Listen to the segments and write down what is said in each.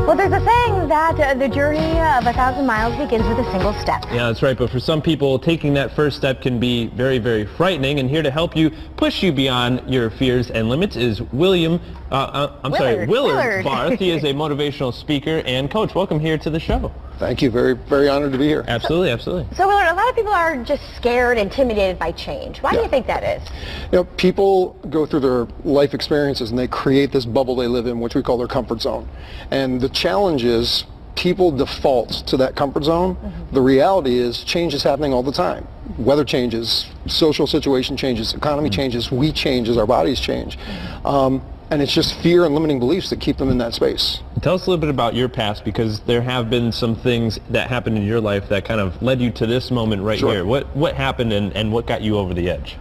Well, there's a saying that the journey of 1,000 miles begins with a single step. Yeah, that's right. But for some people, taking that first step can be very, very frightening. And here to help you push you beyond your fears and limits is Willard Barth. He is a motivational speaker and coach. Welcome here to the show. Thank you. Very, very honored to be here. Absolutely, absolutely. So, Willard, a lot of people are just scared, intimidated by change. Why do you think that is? You know, people go through their life experiences and they create this bubble they live in, which we call their comfort zone. And the challenge is people default to that comfort zone. The reality is change is happening all the time. Weather changes, social situation changes, economy changes, we change as our bodies change. And it's just fear and limiting beliefs that keep them in that space. Tell us a little bit about your past, because there have been some things that happened in your life that kind of led you to this moment right here. What happened and what got you over the edge?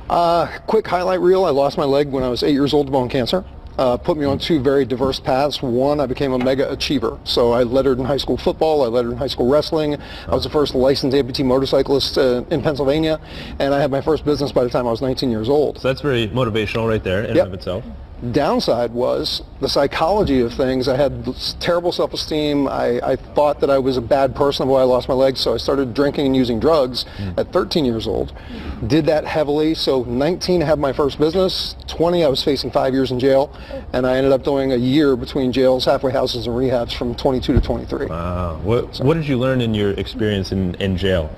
Quick highlight reel. I lost my leg when I was 8 years old to bone cancer. Put me on two very diverse paths. One, I became a mega achiever. So I lettered in high school football, I lettered in high school wrestling. I was the first licensed amputee motorcyclist in Pennsylvania, and I had my first business by the time I was 19 years old. So that's very motivational right there in and of itself. Downside was the psychology of things. I had terrible self-esteem. I thought that I was a bad person when I lost my legs, so I started drinking and using drugs at 13 years old. Did that heavily. So 19, I had my first business. 20, I was facing 5 years in jail, and I ended up doing a year between jails, halfway houses, and rehabs from 22 to 23. Wow. What did you learn in your experience in jail?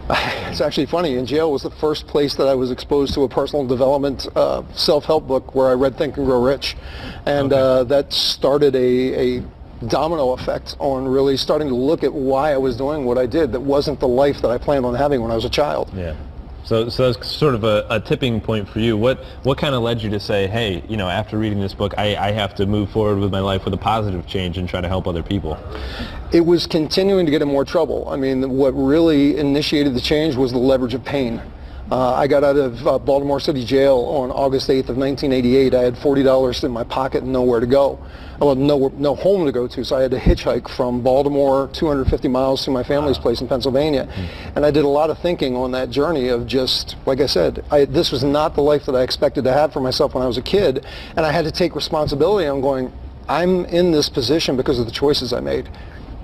It's actually funny. In jail was the first place that I was exposed to a personal development self-help book where I read Think and Grow Rich. And that started a domino effect on really starting to look at why I was doing what I did that wasn't the life that I planned on having when I was a child. Yeah. So that's sort of a tipping point for you. What kind of led you to say, hey, you know, after reading this book, I have to move forward with my life with a positive change and try to help other people? It was continuing to get in more trouble. I mean, what really initiated the change was the leverage of pain. I got out of Baltimore City Jail on August 8th of 1988. I had $40 in my pocket and nowhere to go. Well, no home to go to, so I had to hitchhike from Baltimore 250 miles to my family's place in Pennsylvania. And I did a lot of thinking on that journey of just, like I said, this was not the life that I expected to have for myself when I was a kid, and I had to take responsibility. I'm going, I'm in this position because of the choices I made.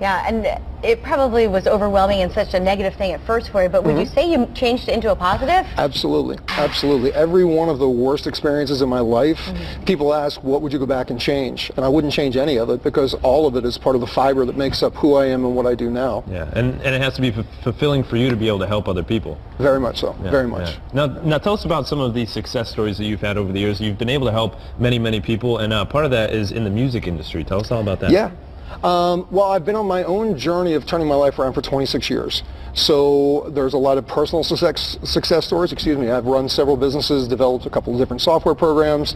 Yeah, and it probably was overwhelming and such a negative thing at first for you, but would you say you changed it into a positive? Absolutely, absolutely. Every one of the worst experiences in my life, people ask, what would you go back and change? And I wouldn't change any of it because all of it is part of the fiber that makes up who I am and what I do now. Yeah, and it has to be fulfilling for you to be able to help other people. Very much so, very much. Yeah. Now tell us about some of these success stories that you've had over the years. You've been able to help many, many people, and part of that is in the music industry. Tell us all about that. Yeah. Well, I've been on my own journey of turning my life around for 26 years. So there's a lot of personal success stories. I've run several businesses, developed a couple of different software programs.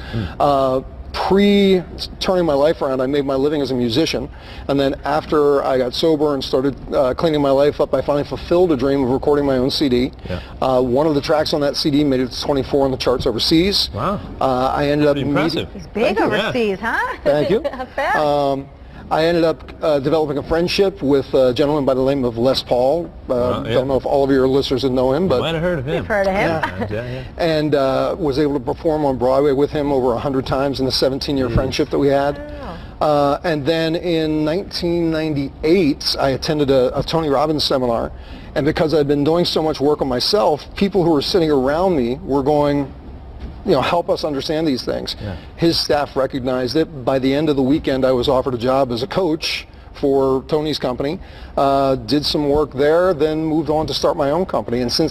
Pre-turning my life around, I made my living as a musician. And then after I got sober and started cleaning my life up, I finally fulfilled a dream of recording my own CD. One of the tracks on that CD made it to 24 on the charts overseas. Wow. I ended up impressive. He's big overseas, huh? Thank you. I ended up developing a friendship with a gentleman by the name of Les Paul. Don't know if all of your listeners would know him, but might have heard of him. You've heard of him. And was able to perform on Broadway with him over 100 times in the 17-year friendship that we had. And then in 1998, I attended a Tony Robbins seminar, and because I'd been doing so much work on myself, people who were sitting around me were going, you know, help us understand these things. His staff recognized it. By the end of the weekend, I was offered a job as a coach for Tony's company, did some work there, then moved on to start my own company. And since